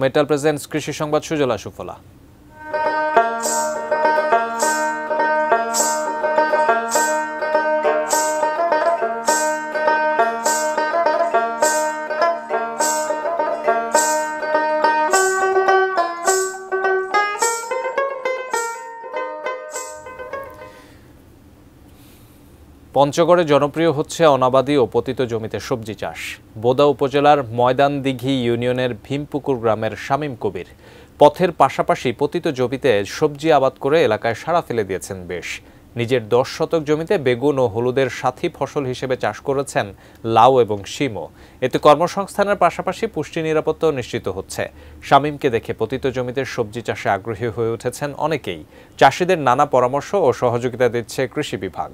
Metal presents কৃষি সংবাদ সুজলা সুফলা। পঞ্চগড়ে জনপ্রিয় হচ্ছে অনাবাদি ও পতিত জমিতে সবজি চাষ। বোদা উপজেলার ময়দানদিঘি ইউনিয়নের ভীমপুকুর গ্রামের শামীম কবির পথের পাশাপাশি পতিত জমিতে সবজি আবাদ করে এলাকায় সাড়া ফেলে দিয়েছেন বেশ। নিজের 10 শতক জমিতে বেগুন ও হলুদের সাথী ফসল হিসেবে চাষ করেছেন লাউ এবং শিমও। এতে কর্মসংস্থানের পাশাপাশি পুষ্টি নিরাপত্তাও নিশ্চিত হচ্ছে। শামীমকে দেখে পতিত জমিতে সবজি চাষে আগ্রহী হয়ে উঠেছেন অনেকেই। চাষিদের নানা পরামর্শ ও সহযোগিতা দিচ্ছে কৃষি বিভাগ।